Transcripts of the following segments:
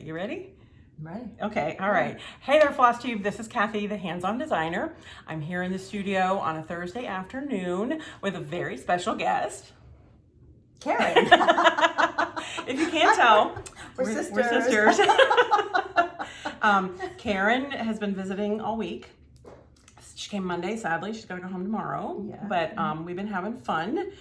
You ready? I'm ready. Okay, all right. Hey there, FlossTube. This is Cathy, the hands-on designer. I'm here in the studio on a Thursday afternoon with a very special guest. Karen. If you can't tell, we're sisters. Karen has been visiting all week. She came Monday, sadly. She's got to go home tomorrow. Yeah. But we've been having fun.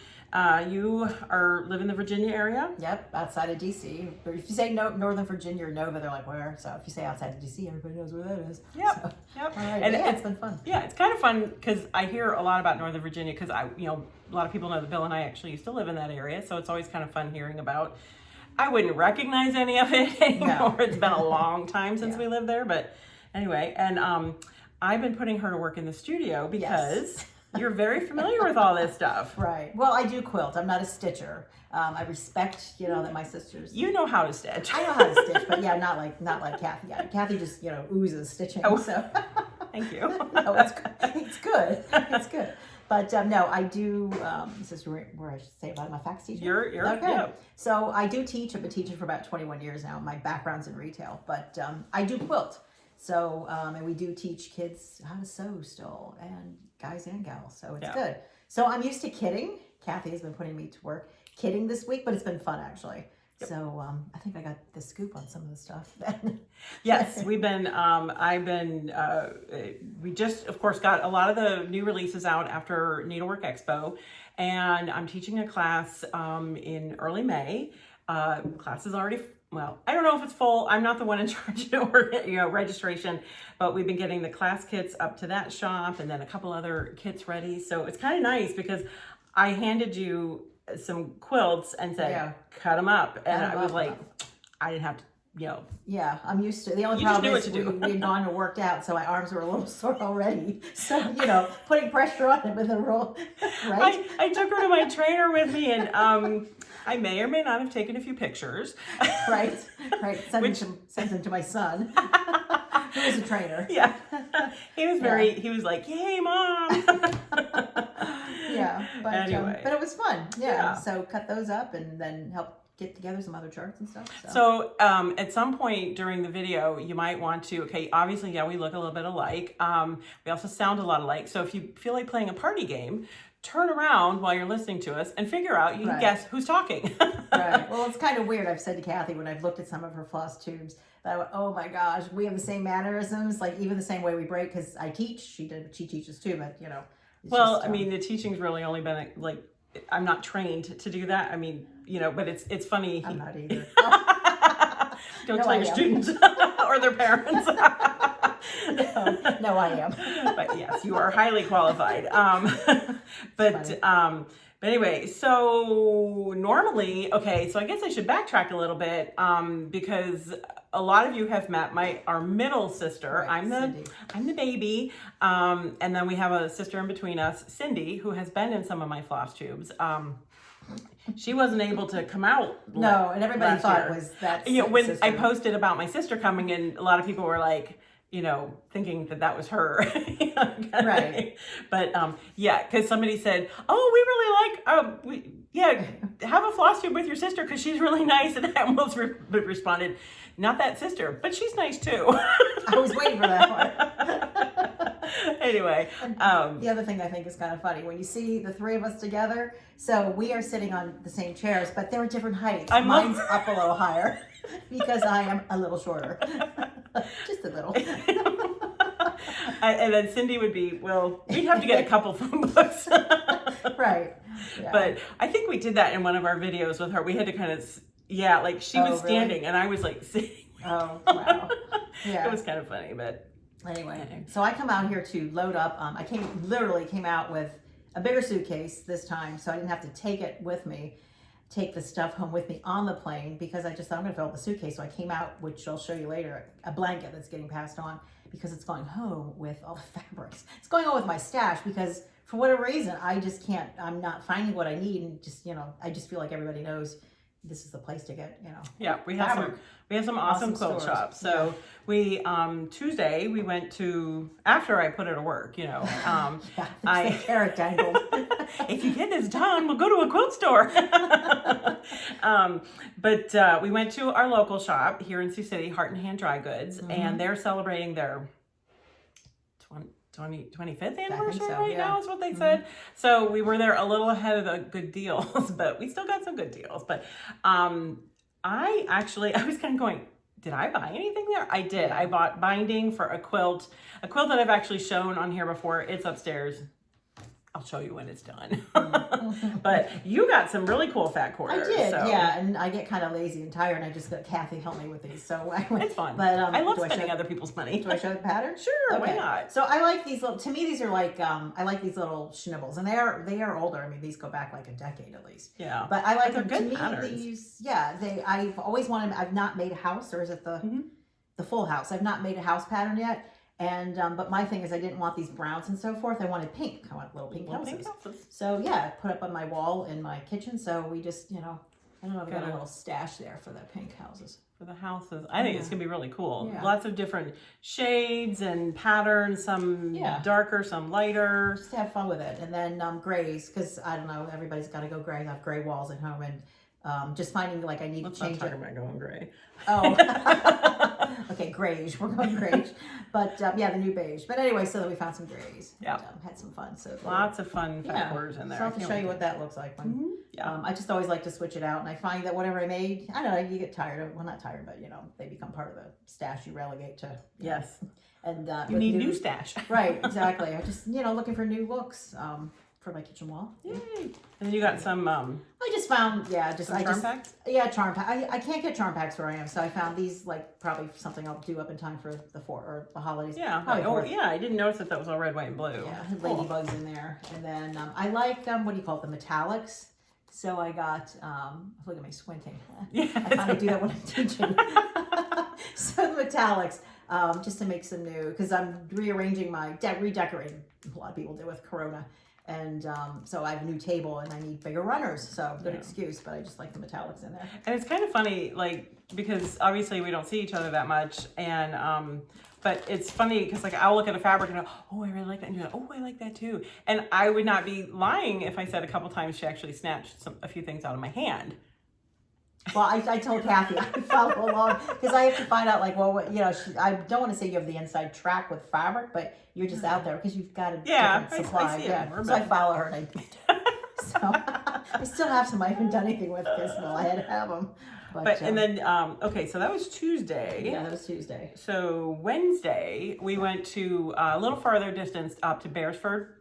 You live in the Virginia area? Yep, outside of DC. But if you say Northern Virginia or Nova, they're like, where? So if you say outside of DC, everybody knows where that is. Yep. So, Yep. all right. And yeah, it's been fun. Yeah, it's kind of fun because I hear a lot about Northern Virginia because a lot of people know that Bill and I actually used to live in that area. So it's always kind of fun hearing about. I wouldn't recognize any of it anymore. No. It's been a long time since we lived there. But anyway, and I've been putting her to work in the studio because you're very familiar with all this stuff. Right. Well, I do quilt. I'm not a stitcher. I respect, that my sisters. You know how to stitch. I know how to stitch, but yeah, not like Cathy. Yeah, Cathy just, oozes stitching. Oh, so. Thank you. No, it's good. It's good. But no, I do. This is where I should say about it. I'm a fax teacher. You're okay. Yeah. So I do teach. I've been teaching for about 21 years now. My background's in retail, but I do quilt. So and we do teach kids how to sew still, and guys and gals. So it's good. So I'm used to kidding. Cathy has been putting me to work kidding this week, but it's been fun actually. Yep. So I think I got the scoop on some of the stuff. Yes, we've been, we just, of course, got a lot of the new releases out after Needlework Expo, and I'm teaching a class in early May. Class is already, well, I don't know if it's full. I'm not the one in charge of registration, but we've been getting the class kits up to that shop and then a couple other kits ready. So it's kind of nice because I handed you some quilts and said, cut them up. And I was like, I didn't have to, Yeah, I'm used to. The only problem is we had gone and worked out, so my arms were a little sore already. So, putting pressure on it with a roll, right? I took her to my trainer with me, and I may or may not have taken a few pictures. Right. Sent them to my son, who is a trainer. Yeah. He was like, yay, Mom. Yeah, but anyway. But it was fun. Yeah. So cut those up and then help get together some other charts and stuff. So at some point during the video, you might want to, obviously, we look a little bit alike. We also sound a lot alike. So if you feel like playing a party game, turn around while you're listening to us and figure out, you can guess who's talking. Right. Well, it's kind of weird. I've said to Cathy when I've looked at some of her floss tubes that I went, oh my gosh, we have the same mannerisms, like even the same way we break, because I teach, she teaches too, but Well, I mean, the teaching's really only been like, I'm not trained to do that. I mean, but it's funny. I'm not either. Don't tell your students or their parents. No, I am. But yes, you are highly qualified. But anyway, so normally, so I guess I should backtrack a little bit because a lot of you have met our middle sister. Right, I'm the baby, and then we have a sister in between us, Cindy, who has been in some of my floss tubes. She wasn't able to come out. No, and everybody thought it was that. When sister. I posted about my sister coming in, a lot of people were like, thinking that was her. Right. But because somebody said, "Oh, we really like, have a floss tube with your sister because she's really nice," and I almost responded, "Not that sister, but she's nice too." I was waiting for that part. Anyway, the other thing I think is kind of funny when you see the three of us together. So we are sitting on the same chairs, but they're at different heights. Mine's up a little higher because I am a little shorter, just a little. And then Cindy would be, we'd have to get a couple phone books. Right. Yeah. But I think we did that in one of our videos with her. We had to kind of, like she was standing and I was like sitting. Oh, wow. Yeah. It was kind of funny, but. Anyway, so I come out here to load up. I literally came out with a bigger suitcase this time, so I didn't have to take the stuff home with me on the plane because I just thought I'm going to fill up the suitcase. So I came out, which I'll show you later, a blanket that's getting passed on because it's going home with all the fabrics. It's going on with my stash because for whatever reason, I just can't, I'm not finding what I need. And just, I just feel like everybody knows this is the place to get, Yeah, we have some awesome quilt stores. shops. So we Tuesday we went to, after I put her to work, I carrot dangled. if you get this done, we'll go to a quilt store. But we went to our local shop here in Sioux City, Heart and Hand Dry Goods, and they're celebrating their 25th anniversary now is what they said. So we were there a little ahead of the good deals, but we still got some good deals. But I was kind of going, did I buy anything there? I did. I bought binding for a quilt that I've actually shown on here before. It's upstairs. I'll show you when it's done. But you got some really cool fat quarters. I did, yeah, and I get kind of lazy and tired, and I just got Cathy help me with these. So it's fun. But I love spending other people's money. Do I show the pattern? Sure, why not? So I like these little. To me, these are like I like these little schnibbles, and they are older. I mean, these go back like a decade at least. Yeah, but I like them. Good to me, patterns. these. Yeah, I've always wanted. I've not made a house, or is it the full house? I've not made a house pattern yet. And but my thing is, I didn't want these browns and so forth. I wanted pink. I want little pink houses. So yeah, I put up on my wall in my kitchen. So we just, I don't know, I've got a little stash there for the pink houses. For the houses, I think it's gonna be really cool. Yeah. Lots of different shades and patterns. Some darker, some lighter. Just have fun with it. And then grays, because I don't know, everybody's got to go gray. I have gray walls at home, and just finding like I need to change it. Let's not talk about going gray. Oh, okay, grayish. We're going grayish, but yeah, the new beige. But anyway, so then we found some grays. Yeah, had some fun. So lots of fun fat quarters in there. So I'll have to show you what that looks like. When, I just always like to switch it out, and I find that whatever I made, I don't know, you get tired of. Well, not tired, but they become part of the stash you relegate to. Yes, and you need new stash. Right, exactly. I just looking for new looks. For my kitchen wall. Yay! And you got some. I just found charm packs. Yeah, charm pack. I can't get charm packs where I am, so I found these like probably something I'll do up in time for the holidays. Yeah. I didn't notice that was all red, white, and blue. Yeah, ladybugs in there, and then I like what do you call it, the metallics. So I got look at me squinting. Yeah, I finally do that when I'm teaching. So the metallics. Just to make some new, because I'm rearranging redecorating. A lot of people do with Corona. And so I have a new table and I need bigger runners. So good excuse, but I just like the metallics in there. And it's kind of funny, like, because obviously we don't see each other that much. And, but it's funny because like I'll look at a fabric and go, oh, I really like that. And you're like, oh, I like that too. And I would not be lying if I said a couple times she actually snatched a few things out of my hand. Well, I told Cathy I follow along because I have to find out, like, well, I don't want to say you have the inside track with fabric, but you're just out there because you've got a different supply. So I follow her and I do. So I still have some I haven't done anything with because I had to have them. But and then, okay, so that was Tuesday. Yeah, that was Tuesday. So Wednesday, we went to a little farther distance up to Beresford,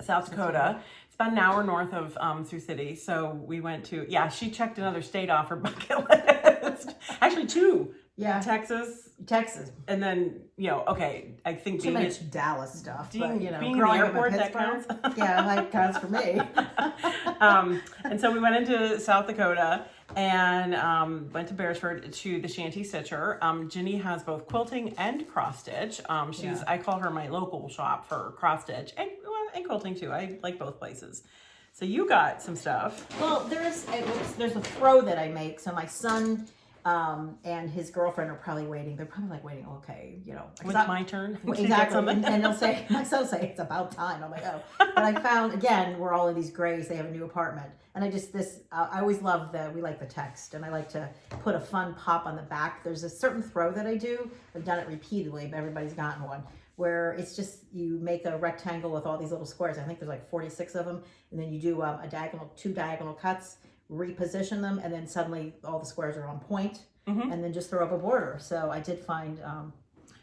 South Dakota. It's about an hour north of Sioux City. So we went to, she checked another state off her bucket list. Actually, two. Yeah. Texas. And then, I think too much Dallas stuff. But, being in the airport, that counts. Yeah, that counts for me. And so we went into South Dakota and went to Beresford to the Shanty Stitcher. Ginny has both quilting and cross stitch. I call her my local shop for cross stitch and quilting too. I like both places. So you got some stuff. Well, there's a throw that I make. So my son and his girlfriend are probably waiting. They're probably like waiting. Okay, It's my turn. Exactly. And they'll say, my son will say, it's about time. I'm like, oh. But I found, again, we're all in these grays. They have a new apartment. And I always love we like the text. And I like to put a fun pop on the back. There's a certain throw that I do. I've done it repeatedly, but everybody's gotten one. Where it's just, you make a rectangle with all these little squares. I think there's like 46 of them. And then you do two diagonal cuts, reposition them, and then suddenly all the squares are on point. And then just throw up a border. So I did find...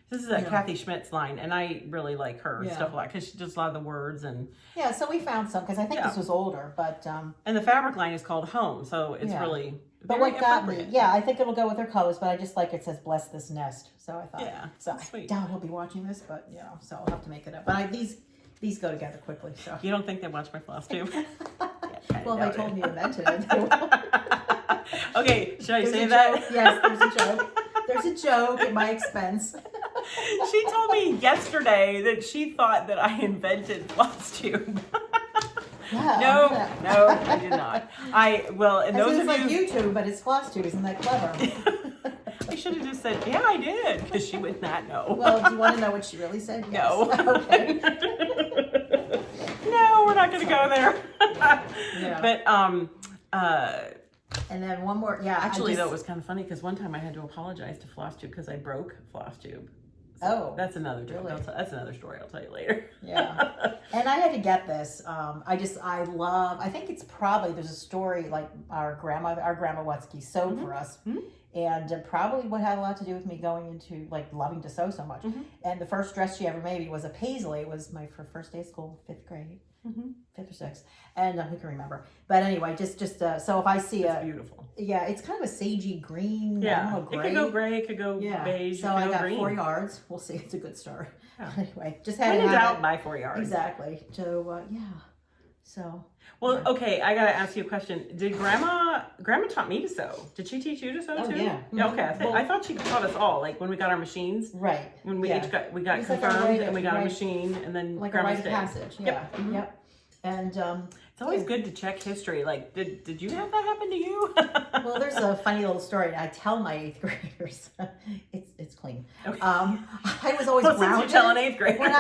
this is a Cathy Schmidt's line, and I really like her stuff a lot because she does a lot of the words and... Yeah, so we found some, because I think this was older, but... and the fabric line is called Home, so it's really... But what got me, I think it'll go with her colors, but I just like it says, bless this nest. So I thought, so I doubt he'll be watching this, but, so I'll have to make it up. But these go together quickly, so. You don't think they watch my FlossTube? Well, if I told them you invented it, they will. Okay, should I say that? Joke. Yes, there's a joke. There's a joke at my expense. She told me yesterday that she thought that I invented FlossTube. Yeah. No, I did not. And I those said, of it's like you, YouTube, but it's FlossTube. Isn't that clever? I should have just said, yeah, I did, because she would not know. Well, do you want to know what she really said? No. Yes. Okay. No, we're not going to go there. Yeah. But, And then one more. Yeah. actually, though, it was kind of funny because one time I had to apologize to FlossTube because I broke FlossTube. Oh. That's another joke. Really? That's another story I'll tell you later. Yeah. And I had to get this. I think it's probably, there's a story like our grandma Watsky sewed for us. Mm-hmm. And probably what had a lot to do with me going into like loving to sew so much. Mm-hmm. And the first dress she ever made me was a paisley. It was my first day of school, 5th grade. Mm-hmm. 5th or 6th, and who can remember? But anyway, just so if I see It's beautiful. yeah, it's kind of a sagey green. Yeah, I don't know, it gray. could go gray, it could go beige. So it could I go got green. 4 yards. We'll see. It's a good start. Yeah. Anyway, just had When to in have doubt, it. buy 4 yards. Exactly. So yeah. So. Well, yeah. okay, I gotta ask you a question. Did Grandma taught me to sew? Did she teach you to sew too? Yeah. Okay, I thought she taught us all. Like when we got our machines. Right. When we each got It's like a confirmed rite and we of- got a right- machine and then Like a Grandma rite of stayed. passage. Yeah. Yep. Mhm. Yep. And It's always good to check history. Like, did you have that happen to you? well, there's a funny little story. I tell my 8th graders, it's clean. Okay. I was always Well, grounded. since you're telling 8th graders. When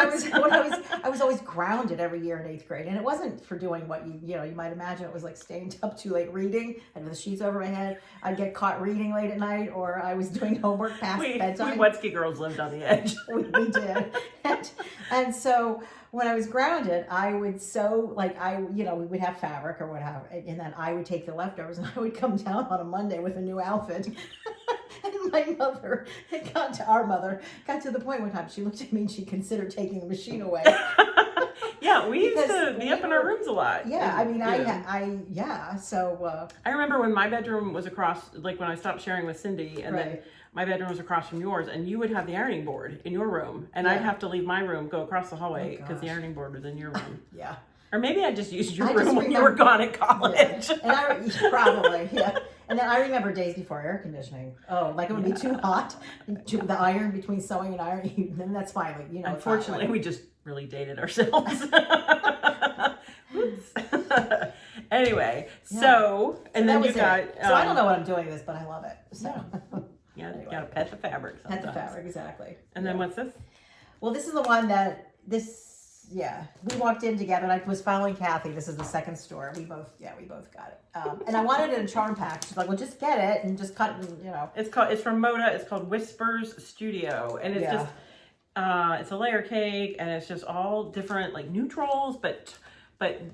I was always grounded every year in 8th grade, and it wasn't for doing what you might imagine. It was like staying up too late reading. I had the sheets over my head. I'd get caught reading late at night, or I was doing homework past We bedtime. Wetsky girls lived on the edge. we did, and so when I was grounded, I would sew we would have fabric or whatever, and then I would take the leftovers and I would come down on a Monday with a new outfit. And my mother, our mother, got to the point one time she looked at me and she considered taking the machine away. Yeah, we used Because to be up in our rooms a lot. Yeah, And, I you know, mean, so I remember when my bedroom was across, like when I stopped sharing with Cindy, and then Right. my bedroom was across from yours, and you would have the ironing board in your room, and I'd Yeah. have to leave my room, go across the hallway Oh, because the gosh. ironing board was in your room. yeah. Or maybe I just used your I just room when you were remember- gone at college. Yeah. And probably, yeah. And then I remember days before air conditioning. Oh, like it would be too hot. The iron between sewing and ironing, then that's fine. Like, it's hot Unfortunately, weather. we just really dated ourselves. Oops. Anyway, Yeah. and that then was you got. it. So I don't know what I'm doing with this, but I love it. So Yeah, Anyway. you gotta pet the fabric sometimes. pet the fabric, exactly. And then what's this? Well, this is the one we walked in together, and I was following Cathy. This is the second store. We both got it. And I wanted it in a charm pack. She's like, well, just get it and just cut it, It's from Moda. It's called Whispers Studio, and it's Yeah. just it's a layer cake, and it's just all different like neutrals, but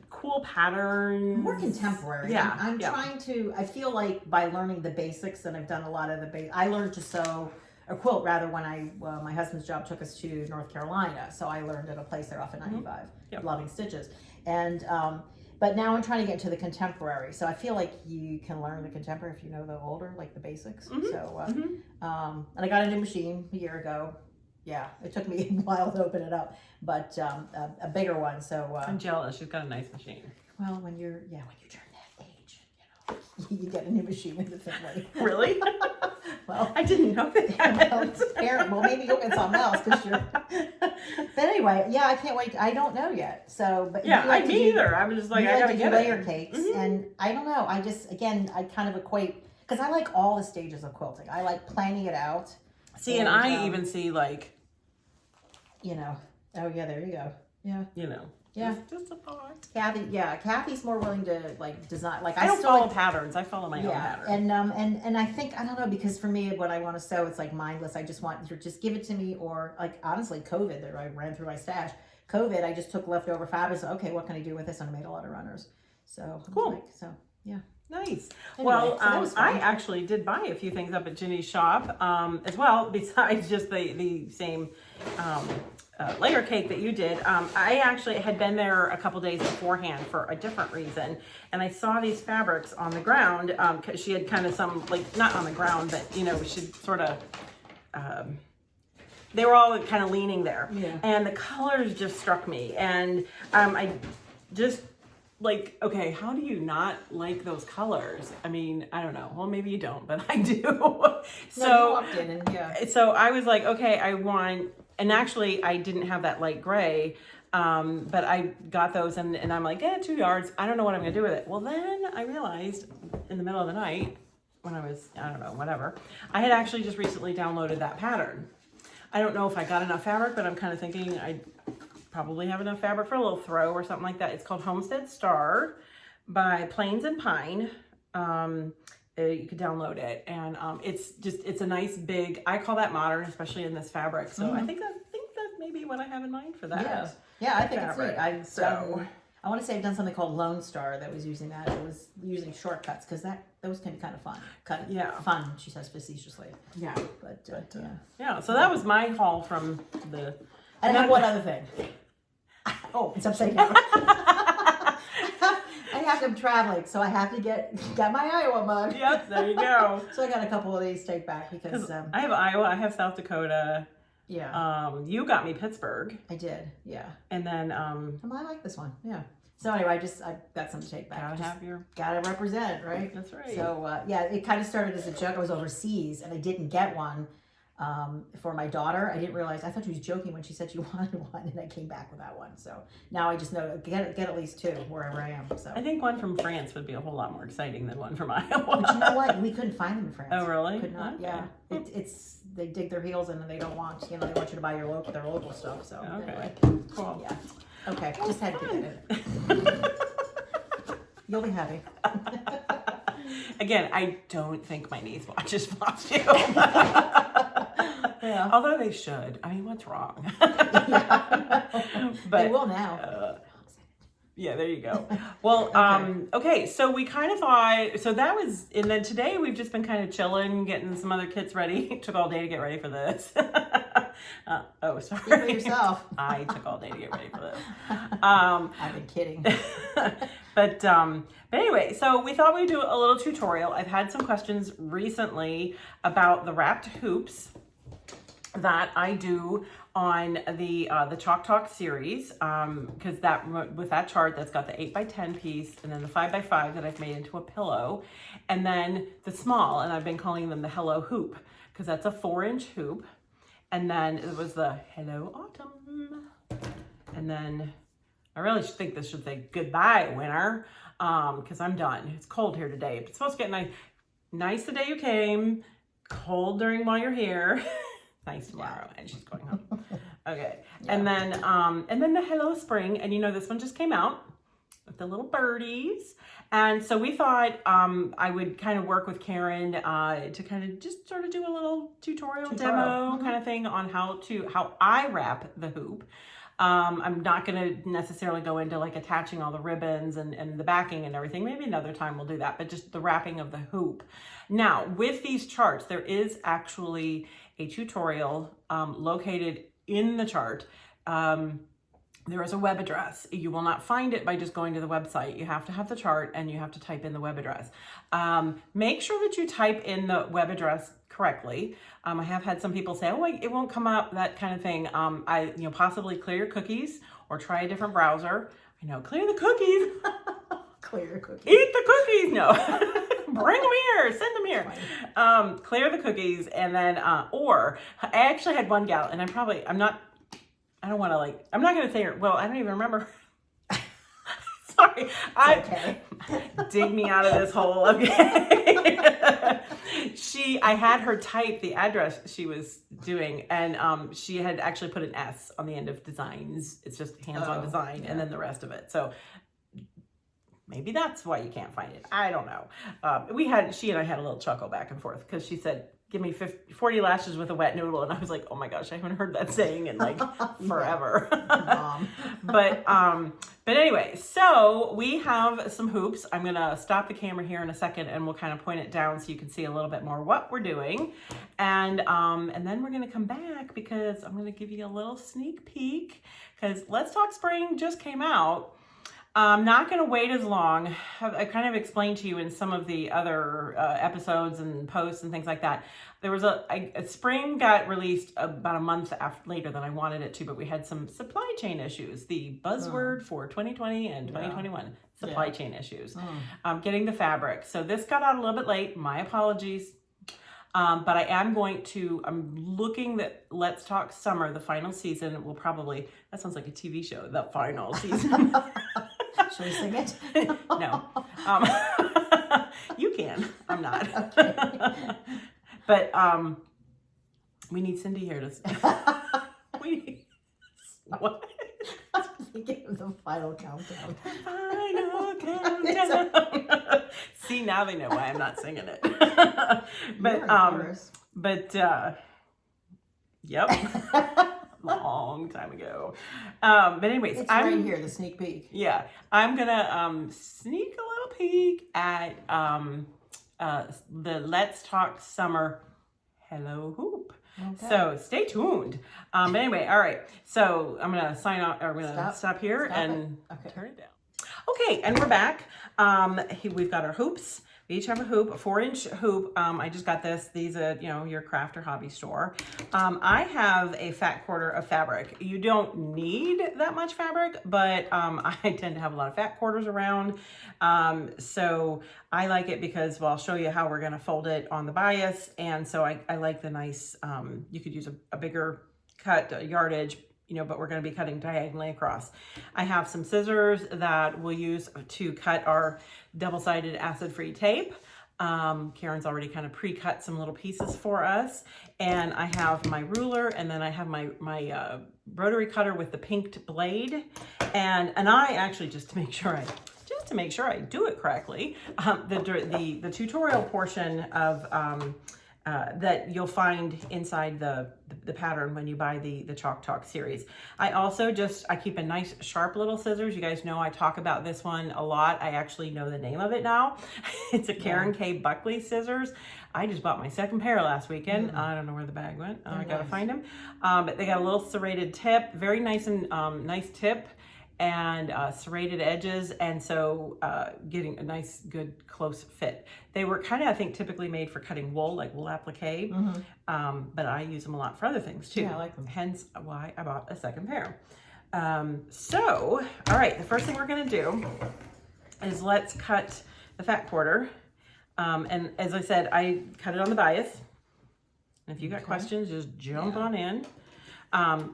cool patterns. More contemporary. Yeah, I'm yeah. trying to, I feel like by learning the basics, and I've done a lot of I learned to sew, or quilt rather, when my husband's job took us to North Carolina. So I learned at a place there off of 95, Yep. Loving Stitches. And, but now I'm trying to get into the contemporary. So I feel like you can learn the contemporary if you know the older, like the basics. Mhm. So, and I got a new machine a year ago. Yeah, it took me a while to open it up, but a bigger one. So I'm jealous. She's got a nice machine. well, when you turn that age, you get a new machine in the family. Really? Well, I didn't know that. well, maybe you'll get something else because you're. But anyway, yeah, I can't wait. I don't know yet. So, but Yeah, you like to me do- either. I'm just like, you I like gotta to do get layer it. cakes, Mhm. and I don't know. I just I kind of equate because I like all the stages of quilting. I like planning it out. See, and I even see like, Oh yeah, there you go. Yeah. Yeah. just a thought. Kathy's more willing to like design. Like I don't still follow like, patterns. I follow my own pattern. and I think I don't know, because for me when I want to sew, it's like mindless. I just want to just give it to me, or like honestly, COVID that I ran through my stash. COVID, I just took leftover fabrics. Okay, what can I do with this? And I made a lot of runners. So Cool. Yeah. Nice. Anyway, Well, so that was I fun. actually did buy a few things up at Ginny's shop as well, besides just the same layer cake that you did. I actually had been there a couple days beforehand for a different reason, and I saw these fabrics on the ground because she had kind of some, like, not on the ground, but she sort of they were all kind of leaning there. Yeah. And the colors just struck me, and I just like, okay, how do you not like those colors? I mean, I don't know. Well, maybe you don't, but I do. No, you walked in and so I was like, okay, I want, and actually I didn't have that light gray. But I got those and I'm like, 2 yards. I don't know what I'm gonna do with it. Well, then I realized in the middle of the night when I was, I don't know, whatever, I had actually just recently downloaded that pattern. I don't know if I got enough fabric, but I'm kind of thinking I probably have enough fabric for a little throw or something like that. It's called Homestead Star by Plains and Pine. You could download it, and it's a nice big, I call that modern, especially in this fabric. So I think that's maybe what I have in mind for that. Yeah, I think fabric. it's neat. I want to say I've done something called Lone Star that was using that. It was using shortcuts because those can be kind of fun. Fun, she says facetiously. Yeah. But yeah, so that was my haul from the... And I have one other thing. Oh, it's upside down. I'm traveling, so I have to get my Iowa mug. Yep, there you go. So I got a couple of these to take back because I have Iowa, I have South Dakota. Yeah. You got me Pittsburgh. I did, yeah. And then I like this one, yeah. So anyway, I got something to take back. Gotta represent, right? That's right. So yeah, it kind of started as a joke. I was overseas and I didn't get one for my daughter. I didn't realize, I thought she was joking when she said she wanted one, and I came back without one. So now I just know get at least 2 wherever I am. So I think one from France would be a whole lot more exciting than one from Iowa. But you know what? We couldn't find them in France. Oh really? Could not. Okay. Yeah. It's they dig their heels in and they don't want they want you to buy their local stuff. So okay, anyway. cool. Yeah. Okay, just had to get that in. You'll be happy. Again, I don't think my niece watches FlossTube. Yeah. Although they should. I mean, what's wrong? Yeah. But they will now. Yeah, there you go. Well, okay, so we kind of thought, so that was, and then today we've just been kind of chilling, getting some other kits ready. It took all day to get ready for this. Oh, sorry. Speak for yourself. I took all day to get ready for this. I've been kidding. But anyway, so we thought we'd do a little tutorial. I've had some questions recently about the wrapped hoops that I do on the Chalk Talk series, because with that chart that's got the 8x10 piece and then the 5x5 that I've made into a pillow, and then the small, and I've been calling them the Hello Hoop because that's a 4-inch hoop, and then it was the Hello Autumn, and then I really think this should say goodbye winter, because I'm done. It's cold here today. It's supposed to get nice the day you came, cold while you're here. Nice tomorrow, and she's going home. Okay, yeah. And then the Hello Spring, and this one just came out with the little birdies, and so we thought I would kind of work with Karen to kind of just sort of do a little tutorial demo kind of thing on how I wrap the hoop. I'm not going to necessarily go into like attaching all the ribbons and the backing and everything. Maybe another time we'll do that, but just the wrapping of the hoop. Now, with these charts, there is actually a tutorial located in the chart. There is a web address. You will not find it by just going to the website. You have to have the chart and you have to type in the web address. Make sure that you type in the web address correctly. I have had some people say, oh, it won't come up, that kind of thing. Possibly clear your cookies or try a different browser. I know, clear the cookies. Clear your cookies. Eat the cookies. No. Bring them here. Send them here. Clear the cookies. And then, or I actually had one gal, and I'm not going to say her. Well, I don't even remember. Sorry. Okay. Dig me out of this hole. Okay. I had her type the address she was doing, and she had actually put an S on the end of designs. It's just hands-on design, and then the rest of it. So maybe that's why you can't find it. I don't know. She and I had a little chuckle back and forth because she said, give me 40 lashes with a wet noodle. And I was like, oh my gosh, I haven't heard that saying in like forever. But anyway, so we have some hoops. I'm going to stop the camera here in a second and we'll kind of point it down so you can see a little bit more what we're doing. And then we're going to come back because I'm going to give you a little sneak peek because Let's Talk Spring just came out. I'm not going to wait as long. I kind of explained to you in some of the other episodes and posts and things like that. There was a spring got released about a month later than I wanted it to, but we had some supply chain issues. The buzzword for 2020 and 2021, supply chain issues. Getting the fabric. So this got out a little bit late. My apologies. But I am I'm looking that Let's Talk Summer, the final season, will probably, that sounds like a TV show, the final season. Should we sing it? No. You can. I'm not. Okay. But we need Cindy here to. What? I'm thinking of the final countdown. Final countdown. See, now they know why I'm not singing it. Yep. Long time ago. But anyways, It's right here, the sneak peek. Yeah, I'm gonna sneak a little peek at the Let's Talk Summer Hello Hoop. Okay. So stay tuned. But anyway, all right. So I'm gonna sign off. Or I'm gonna stop here and turn it down. Okay, and we're back. We've got our hoops. We each have a hoop, a 4-inch hoop. I just got this. These are, your craft or hobby store. I have a fat quarter of fabric. You don't need that much fabric, but I tend to have a lot of fat quarters around. So I like it because, well, I'll show you how we're gonna fold it on the bias. And so I like the nice, you could use a bigger cut yardage, but we're going to be cutting diagonally across. I have some scissors that we'll use to cut our double-sided acid-free tape. Karen's already kind of pre-cut some little pieces for us. And I have my ruler, and then I have my rotary cutter with the pinked blade. And I actually, just to make sure I do it correctly, the tutorial portion of that you'll find inside the pattern when you buy the Chalk Talk series. I also I keep a nice sharp little scissors. You guys know I talk about this one a lot. I actually know the name of it now. It's a Karen K. Buckley scissors. I just bought my second pair last weekend. I don't know where the bag went. I gotta find them. But they got a little serrated tip, very nice and nice tip, and serrated edges, and so getting a nice good close fit. They were kind of, I think, typically made for cutting wool, like wool applique, but I use them a lot for other things too. Yeah, I like them. Hence why I bought a second pair. So, all right, the first thing we're gonna do is let's cut the fat quarter. And as I said, I cut it on the bias. And if you got questions, just jump on in.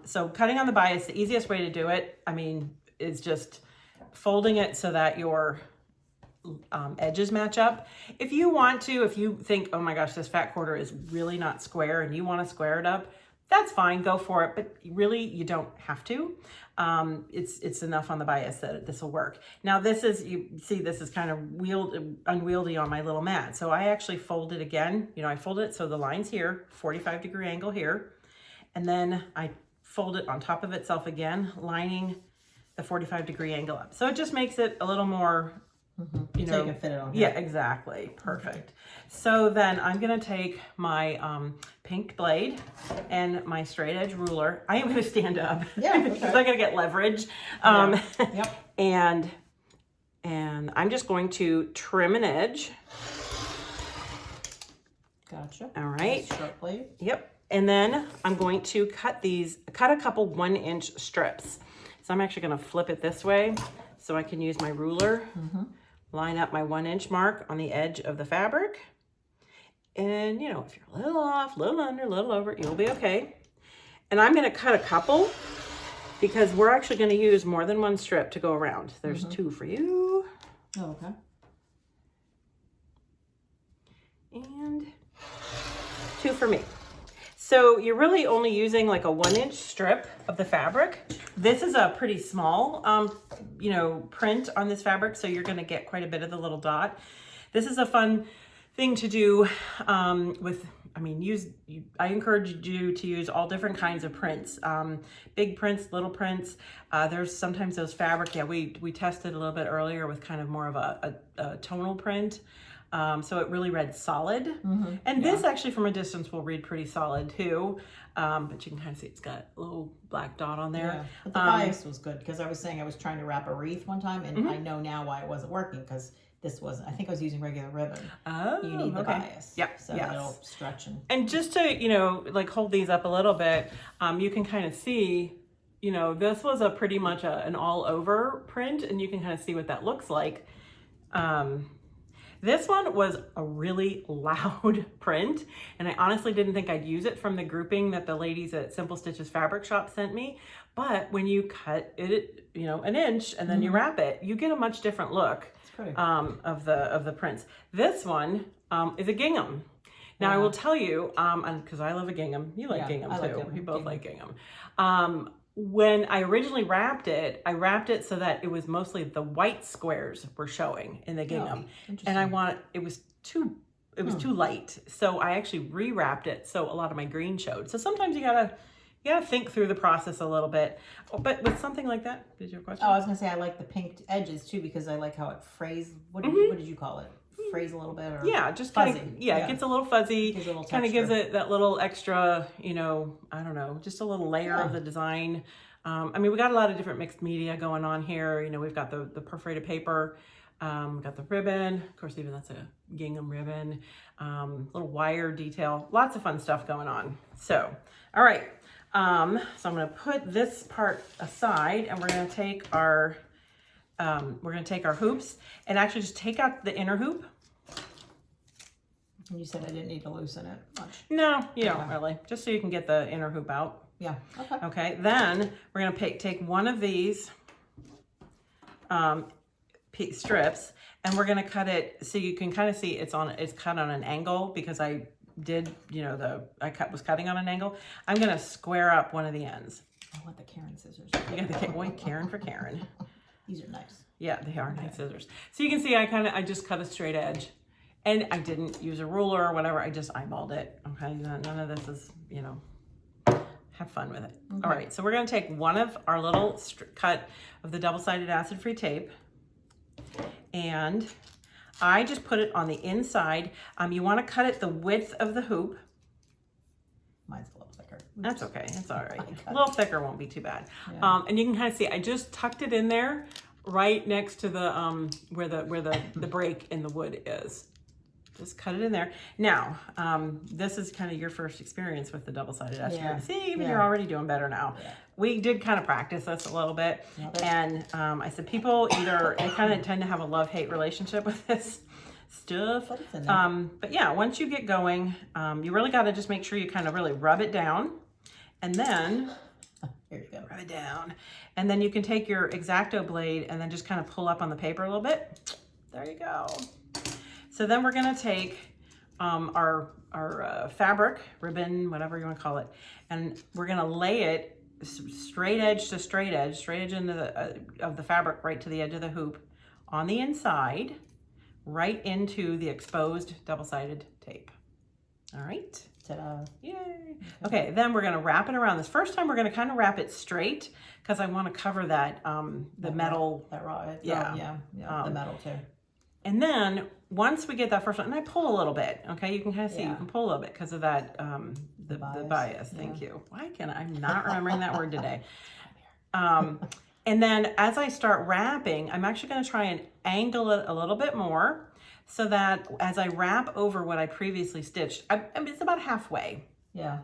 So cutting on the bias, the easiest way to do it, is just folding it so that your edges match up. If you think, oh my gosh, this fat quarter is really not square and you want to square it up, that's fine, go for it. But really, you don't have to. It's enough on the bias that this will work. Now this is, you see, this is kind of unwieldy on my little mat. So I actually fold it again. I fold it so the line's here, 45-degree angle here. And then I fold it on top of itself again, lining the 45-degree angle up. So it just makes it a little more, so you can fit it on here. Yeah, exactly. Perfect. Okay. So then I'm going to take my pink blade and my straight edge ruler. I am going to stand up because I'm going to get leverage. Yep. And I'm just going to trim an edge. Gotcha. All right. Short blade. Yep. And then I'm going to cut a couple 1-inch strips. So I'm actually going to flip it this way so I can use my ruler, line up my 1-inch mark on the edge of the fabric. And, if you're a little off, a little under, a little over, you'll be okay. And I'm going to cut a couple because we're actually going to use more than one strip to go around. There's 2 for you. Oh, okay. And 2 for me. So you're really only using like a 1-inch strip of the fabric. This is a pretty small, print on this fabric, so you're gonna get quite a bit of the little dot. This is a fun thing to do I encourage you to use all different kinds of prints, big prints, little prints. There's sometimes those fabric, we tested a little bit earlier with kind of more of a tonal print. So it really read solid. And this actually from a distance will read pretty solid too. But you can kind of see it's got a little black dot on there. Yeah, but the bias was good because I was saying I was trying to wrap a wreath one time and I know now why it wasn't working because this wasn't, I think I was using regular ribbon. Oh, you need the bias. Yeah. So it'll stretch and just to, like hold these up a little bit, you can kind of see, this was pretty much an all over print and you can kind of see what that looks like. This one was a really loud print, and I honestly didn't think I'd use it from the grouping that the ladies at Simple Stitches Fabric Shop sent me. But when you cut it, you know, an inch and then you wrap it, you get a much different look of the prints. This one is a gingham. Now I will tell you, because I love a gingham. You like gingham too. Like We both like gingham. When I originally wrapped it, I wrapped it so that it was mostly the white squares were showing in the gingham, and it was too light, so I actually rewrapped it so a lot of my green showed. So sometimes you gotta think through the process a little bit. But with something like that, is your question? Oh, I was gonna say I like the pink edges too because I like how it frays. What did you call it? Phrase a little bit, or just fuzzy. kind of, it gets a little fuzzy, kind of gives it that little extra, you know, I don't know, just a little layer of the design. I mean, we got a lot of different mixed media going on here. You know, we've got the perforated paper, got the ribbon, of course, even that's a gingham ribbon, little wire detail, lots of fun stuff going on. So, all right, so I'm going to put this part aside, and we're going to take our hoops and actually just take out the inner hoop. You said I didn't need to loosen it much. No, you don't really. Just so you can get the inner hoop out. Yeah. Okay. Okay. Then we're gonna take one of these strips, and we're gonna cut it so you can kind of see it's cut on an angle because I did, you know, was cutting on an angle. I'm gonna square up one of the ends. I want the Karen scissors. You got the Karen for Karen. These are nice. Yeah, they are nice scissors. So you can see I just cut a straight edge. And I didn't use a ruler or whatever. I just eyeballed it. Okay, none of this is, you know, have fun with it. Okay. All right, so we're going to take one of our little cut of the double-sided acid-free tape, and I just put it on the inside. You want to cut it the width of the hoop. Mine's a little thicker. Oops. That's okay. It's all right. A little thicker won't be too bad. Yeah. And you can kind of see I just tucked it in there, right next to the where the break in the wood is. Just cut it in there. Now, this is kind of your first experience with the double-sided acid. See, even you're already doing better now. Yeah. We did kind of practice this a little bit, and I said people they kind of tend to have a love-hate relationship with this stuff. But yeah, once you get going, you really got to just make sure you kind of really rub it down, and then here you go. Rub it down, and then you can take your X-Acto blade and then just kind of pull up on the paper a little bit. There you go. So then we're going to take our fabric, ribbon, whatever you want to call it, and we're going to lay it straight edge to straight edge into of the fabric right to the edge of the hoop on the inside, right into the exposed double-sided tape. All right. Ta-da. Yay. Okay, then we're going to wrap it around. This first time we're going to kind of wrap it straight because I want to cover that, the metal. That raw. Yeah. The metal too. And then once we get that first one, and I pull a little bit, okay? You can kind of see, you can pull a little bit because of that, the bias. Thank you. Why can't I'm not remembering that word today. And then as I start wrapping, I'm actually going to try and angle it a little bit more so that as I wrap over what I previously stitched, it's about halfway. Yeah.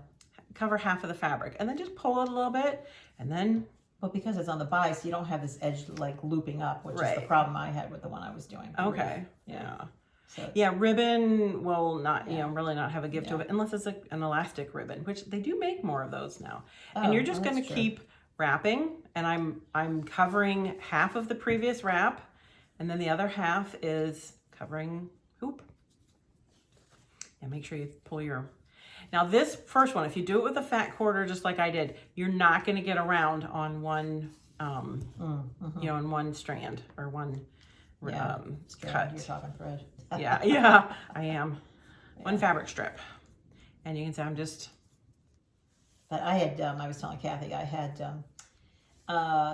Cover half of the fabric and then just pull it a little bit and then... But because it's on the bias, you don't have this edge like looping up, which is the problem I had with the one I was doing. Okay. Yeah. So yeah, ribbon will not, you know, really not have a give to it unless it's an elastic ribbon, which they do make more of those now. And you're just going to keep wrapping, and I'm covering half of the previous wrap, and then the other half is covering hoop. And make sure you pull your... Now this first one, if you do it with a fat quarter, just like I did, you're not going to get around on one, you know, on one strand or one cut. You're talking thread. yeah, I am. Yeah. One fabric strip. And you can see I'm just... But I had, I was telling Cathy, I had,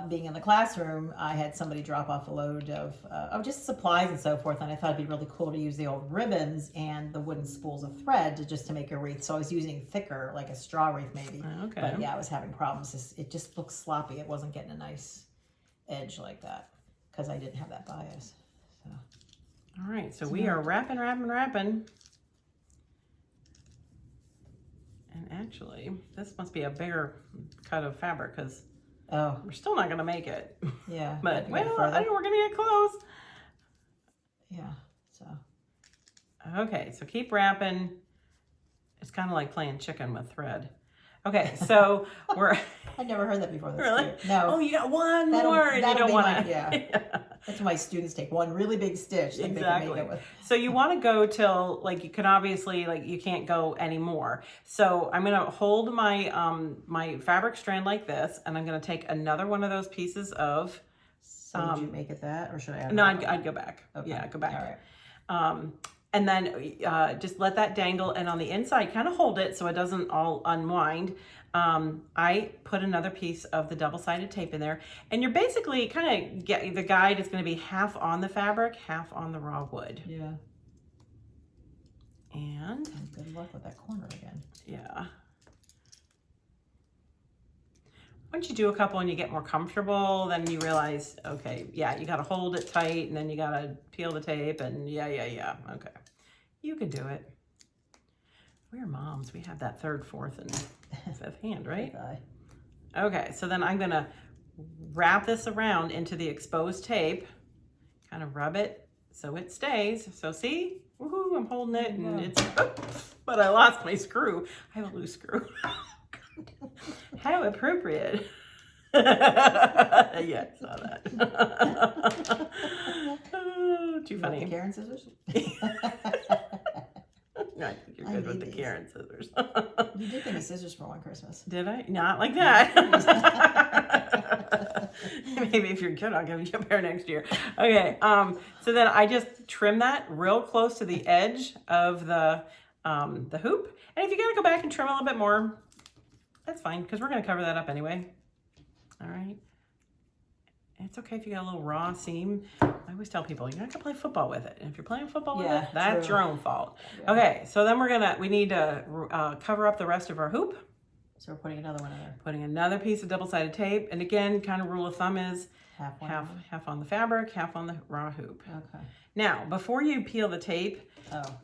being in the classroom, I had somebody drop off a load of just supplies and so forth, and I thought it'd be really cool to use the old ribbons and the wooden spools of thread to make a wreath. So I was using thicker, like a straw wreath maybe. Okay. But yeah, I was having problems. It just looked sloppy. It wasn't getting a nice edge like that because I didn't have that bias. So. All right, so we are wrapping. And actually, this must be a bigger cut of fabric because we're still not going to make it. Yeah. But, well, I know we're going to get close. Yeah, so. Okay, so keep wrapping. It's kind of like playing chicken with thread. Okay, so we're... I never heard that before. That's Really? cute. No. Oh, you got one more and you don't want to... Yeah. That's why my students take one really big stitch that they can make it with. So you want to go till, like, you can obviously, like, you can't go anymore. So I'm going to hold my my fabric strand like this, and I'm going to take another one of those pieces of... So would you make it that, or should I add No, I'd go back. Okay. Yeah, go back. All right. And then just let that dangle, and on the inside, kind of hold it so it doesn't all unwind. I put another piece of the double-sided tape in there, and you're basically kind of the guide is going to be half on the fabric, half on the raw wood. Yeah. And good luck with that corner again. Yeah. Once you do a couple and you get more comfortable, then you realize, okay, yeah, you got to hold it tight, and then you got to peel the tape, and yeah. Okay, you can do it. We're moms. We have that third, fourth, and fifth hand, right? Okay, so then I'm gonna wrap this around into the exposed tape, kind of rub it so it stays. So see, woohoo, I'm holding it, and it's, but I lost my screw. I have a loose screw. How appropriate. Yeah, I saw that. Oh, too funny. The Karen scissors? No, I think you're good with the Karen scissors. You did give me scissors for one Christmas. Did I? Not like that. Maybe if you're good, I'll give you a pair next year. Okay, so then I just trim that real close to the edge of the hoop. And if you gotta go back and trim a little bit more, that's fine, because we're gonna cover that up anyway. All right. It's okay if you got a little raw seam. I always tell people, you're not gonna play football with it. And if you're playing football with it, that's your own fault. Yeah. Okay, so then we need to cover up the rest of our hoop. So we're putting another one in there. Putting another piece of double-sided tape. And again, kind of rule of thumb is half on the fabric, half on the raw hoop. Okay. Now, before you peel the tape,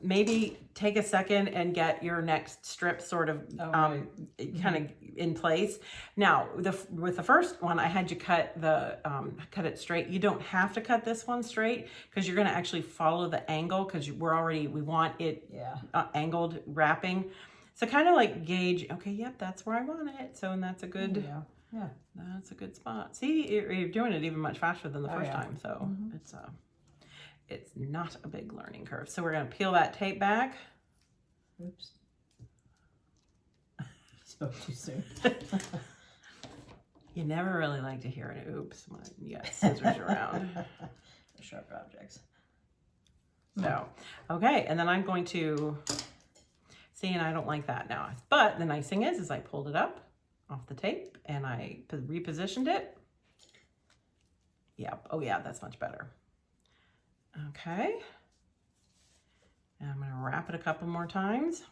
maybe take a second and get your next strip sort of kind of in place. Now, with the first one, I had you cut it straight. You don't have to cut this one straight because you're going to actually follow the angle because we want it angled wrapping. So kind of like gauge, okay, yep, that's where I want it. So, and that's a good, that's a good spot. See, you're doing it even much faster than the first time. So it's not a big learning curve. So we're going to peel that tape back. Oops. Spoke too soon. You never really like to hear an oops when you got scissors around. Sharp objects. So, okay, and then I'm going to, see, and I don't like that now. But the nice thing is I pulled it up off the tape and I repositioned it. Yep, oh yeah, that's much better. Okay, and I'm going to wrap it a couple more times.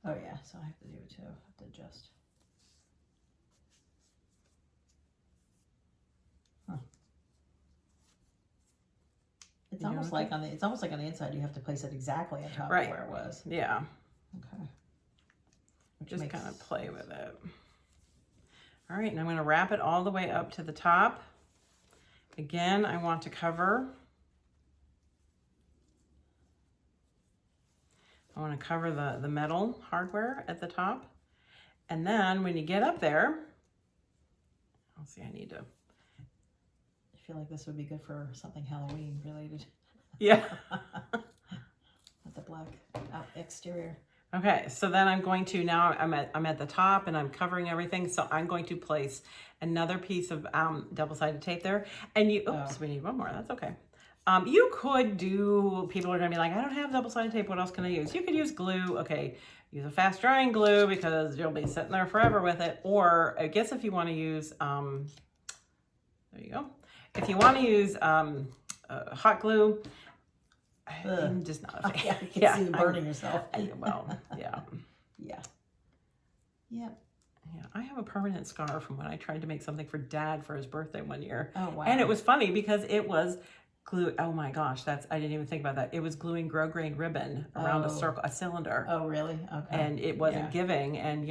Oh yeah, so I have to do it too. I have to adjust. It's almost like on the inside you have to place it exactly on top of where it was. Yeah. Okay. Just kind of play with it. All right, and I'm going to wrap it all the way up to the top. Again, I want to cover. I want to cover the metal hardware at the top. And then when you get up there, I'll see, I need to. I feel like this would be good for something Halloween related. Yeah. With the black exterior. Okay, so then I'm going to, now I'm at the top and I'm covering everything. So I'm going to place another piece of double-sided tape there. And oops, we need one more, that's okay. You could do, people are gonna be like, I don't have double-sided tape, what else can I use? You could use glue, okay. Use a fast drying glue because you'll be sitting there forever with it. Or I guess if you wanna use, there you go. If you wanna use hot glue, I'm just not a fan. I can see you burning yourself. Well, yeah. Yeah. Yep. Yeah, I have a permanent scar from when I tried to make something for Dad for his birthday one year. Oh, wow. And it was funny because it was glue. Oh my gosh, I didn't even think about that. It was gluing grosgrain ribbon around a cylinder. Oh, really? Okay. And it wasn't giving. And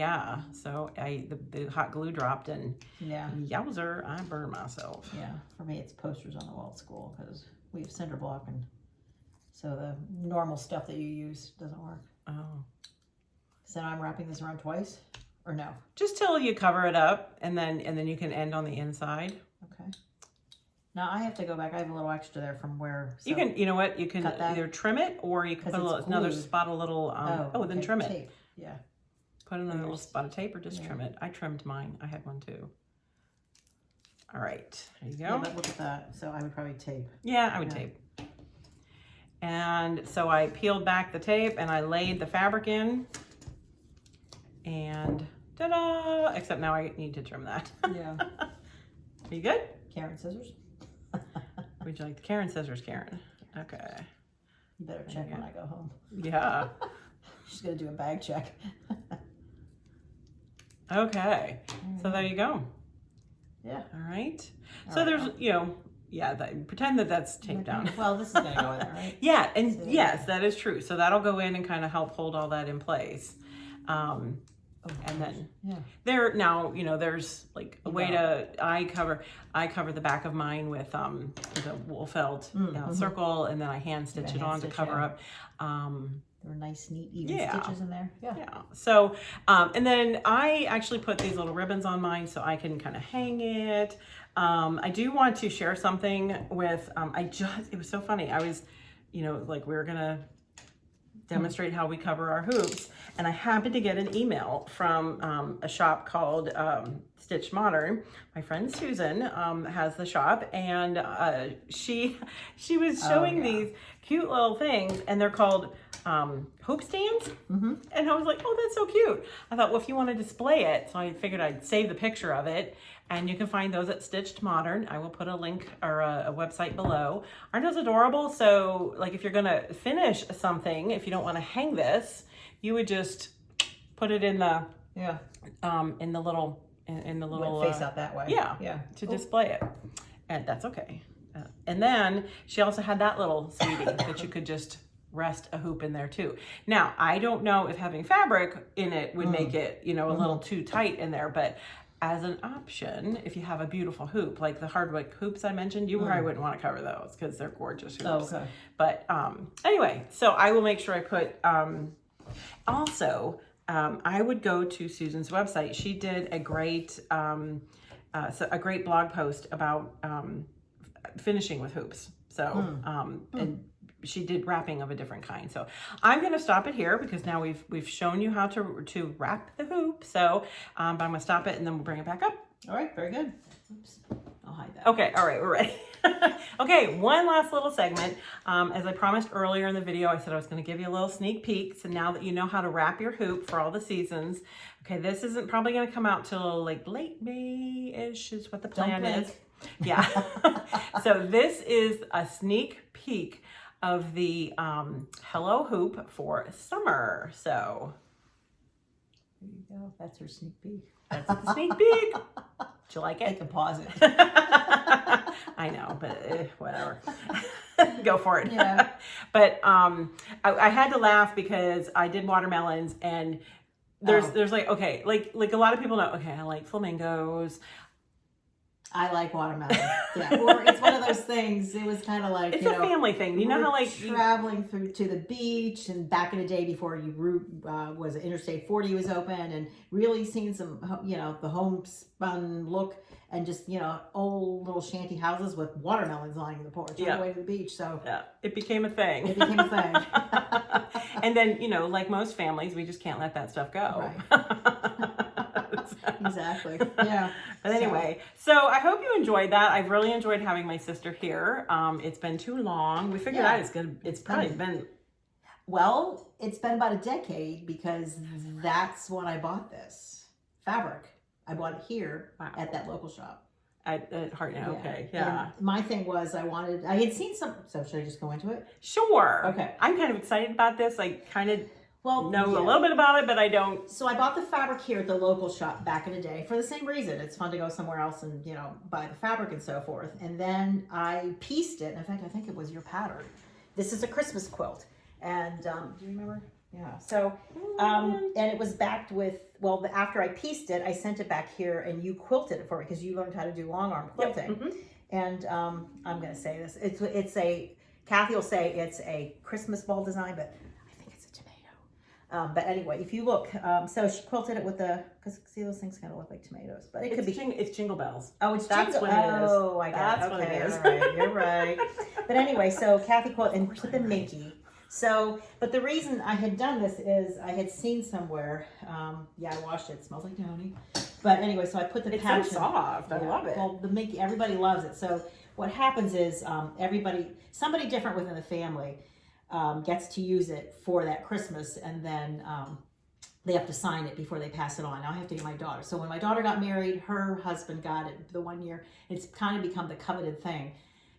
so the hot glue dropped and yowzer, I burned myself. Yeah, for me it's posters on the wall at school because we have cinder block and So the normal stuff that you use doesn't work. Oh. So now I'm wrapping this around twice, or no? Just till you cover it up, and then you can end on the inside. Okay. Now I have to go back. I have a little extra there from where. So You can, you know what? You can either trim it, or you can put another spot, a little. Then trim it. Tape. Yeah. Put another little spot of tape, or just trim it. I trimmed mine. I had one too. All right, there you go. Yeah, but look at that. So I would probably tape. Yeah, I would tape. And so I peeled back the tape and I laid the fabric in. And ta-da! Except now I need to trim that. Yeah. Are you good? Karen scissors. Would you like the Karen scissors, Karen? Okay. You better check when I go home. Yeah. She's gonna do a bag check. Okay. So there you go. Yeah. All right. So there's, pretend that that's taped down. Well, this is gonna go in there, right? Yeah, and yes, that is true. So that'll go in and kind of help hold all that in place. And then there's like a way to I cover the back of mine with the wool felt circle, and then I hand stitch it on to cover up. There were nice, neat, even stitches in there. Yeah. Yeah. So, and then I actually put these little ribbons on mine so I can kind of hang it. I do want to share something with, it was so funny. I was, we were going to demonstrate how we cover our hoops. And I happened to get an email from a shop called Stitch Modern. My friend Susan has the shop, and she was showing these cute little things, and they're called hoop stands. And I was like, oh, that's so cute. I thought, well, if you want to display it, so I figured I'd save the picture of it. And you can find those at Stitched Modern. I will put a link or a website below. Aren't those adorable? So like if you're gonna finish something, if you don't want to hang this, you would just put it in the in the little face out that way. Yeah. To display it, and that's okay. And then she also had that little sweetie that you could just rest a hoop in there too. Now I don't know if having fabric in it would make it a little too tight in there, but as an option, if you have a beautiful hoop, like the hardwood hoops I mentioned, you probably wouldn't want to cover those because they're gorgeous hoops. Oh, okay. But anyway, so I will make sure I put, I would go to Susan's website. She did a great blog post about finishing with hoops. So, and she did wrapping of a different kind. So I'm going to stop it here because now we've shown you how to wrap the hoop. So, but I'm going to stop it and then we'll bring it back up. All right, very good. Oops, I'll hide that. Okay, all right, we're ready. Okay, one last little segment. As I promised earlier in the video, I said I was going to give you a little sneak peek. So now that you know how to wrap your hoop for all the seasons, okay, this isn't probably going to come out till like late May-ish is what the plan is. Yeah. So this is a sneak peek of the Hello Hoop for summer. So there you go. That's her sneak peek. That's the sneak peek. Do you like it? I can pause it. I know, but whatever. Go for it. Yeah. But I had to laugh because I did watermelons, and there's like, okay, like a lot of people know, okay, I like flamingos. I like watermelon. Yeah. Or it's one of those things. It was kind of like, it's a family thing. You know how like traveling through to the beach, and back in the day before was Interstate 40 was open, and really seeing some, the homespun look, and just, old little shanty houses with watermelons lining the porch on the way to the beach. So yeah, it became a thing. It became a thing. And then, like most families, we just can't let that stuff go. Right. Exactly. Yeah. But anyway, so I hope you enjoyed that. I've really enjoyed having my sister here. It's been too long. We figured out it's probably been. Well, it's been about a decade because that's when I bought this fabric. I bought it here at that local shop. At Hartnett. Okay. Yeah. And my thing was I had seen some. So should I just go into it? Sure. Okay. I'm kind of excited about this. I kind of know a yeah. little bit about it, but I don't. So I bought the fabric here at the local shop back in the day for the same reason. It's fun to go somewhere else and, buy the fabric and so forth. And then I pieced it. In fact, I think it was your pattern. This is a Christmas quilt. And do you remember? Yeah. So, and it was backed with, after I pieced it, I sent it back here and you quilted it for me because you learned how to do long arm quilting. Yep. Mm-hmm. And I'm going to say this. It's a Cathy will say it's a Christmas ball design, but I think it's a tomato. But anyway, if you look, so she quilted it with because see, those things kind of look like tomatoes, but it could be. It's Jingle Bells. Oh, it's That's jingle. what it is. Oh, I got That's it. what it Okay, is. all right, you're right. But anyway, so Cathy quilted and put the Mickey. So, but the reason I had done this is I had seen somewhere, yeah, I washed it. It smells like Downy. But anyway, so I put the It's pouch so in. soft. I love it. Well, the Mickey, everybody loves it. So what happens is somebody different within the family gets to use it for that Christmas, and then they have to sign it before they pass it on. Now I have to get my daughter. So when my daughter got married, her husband got it the 1 year. It's kind of become the coveted thing.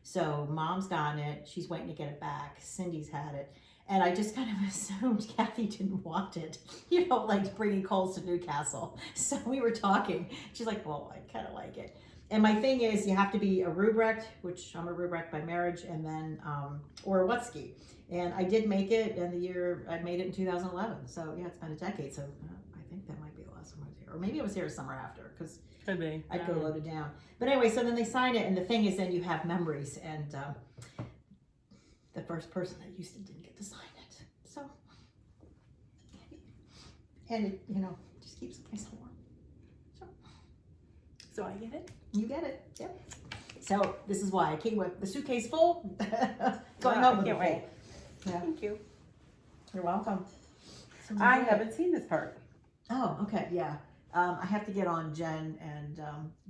So Mom's gotten it. She's waiting to get it back. Cindy's had it. And I just kind of assumed Cathy didn't want it, like bringing coals to Newcastle. So we were talking. She's like, well, I kind of like it. And my thing is, you have to be a Ruprecht, which I'm a Ruprecht by marriage, and then, or a Wutzke. And I did make it in the year, I made it in 2011. So yeah, it's been a decade. So I think that might be the last time I was here. Or maybe I was here the summer after, because Could be. I'd go loaded down. But anyway, so then they sign it, and the thing is, then you have memories. And the first person that used it didn't get to sign it. So, and it, just keeps it nice and warm. So I get it? You get it. Yep. So this is why I came with the suitcase full. Going Wow, home with I it can't wait. full. Yeah. Thank you. You're welcome. I haven't seen this part. Oh, okay. Yeah. I have to get on Jen and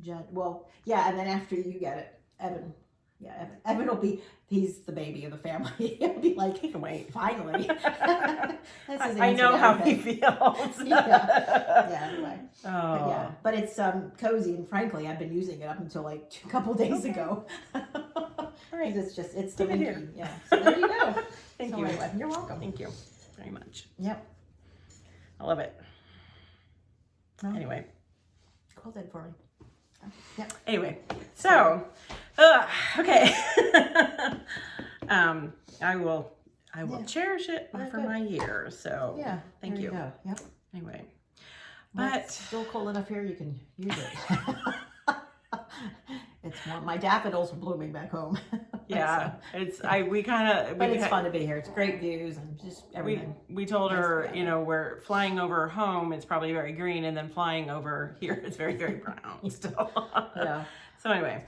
Jen. Well, yeah, and then after you get it, Evan. Yeah, Evan will be. He's the baby of the family. He'll be like, He can wait. finally. That's his I answer know to how he everything. feels. Yeah. Anyway. Oh. But yeah, but it's cozy, and frankly, I've been using it up until like a couple days ago. All right. It's the Give it Mickey. here. Yeah. So there you go. Thank So you. anyway, you're welcome. Thank you very much. Yep. I love it. Well, Anyway. Quilt it for me. Yep. Anyway, so okay. I will Yeah. cherish it Yeah, for good. my years. So Yeah. thank there you. Go. Yep. Anyway, Well, but it's still cold enough here. You can use it. It's warm. My daffodils are blooming back home. yeah, So, it's we kind of but it's fun to be here. It's great views and just everything. we told her, Nice weather. we're flying over home, it's probably very green, and then flying over here, it's very, very brown still. Yeah. So anyway,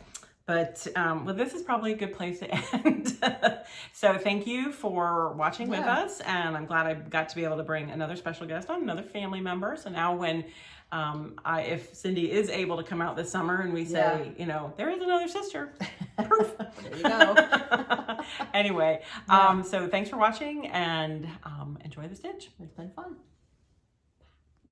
but well, this is probably a good place to end. So thank you for watching with Yeah. us, and I'm glad I got to be able to bring another special guest on, another family member. So now when if Cindy is able to come out this summer and we say, there is another sister, proof. There you go. Anyway, Yeah. so thanks for watching, and enjoy the stitch. It's been fun.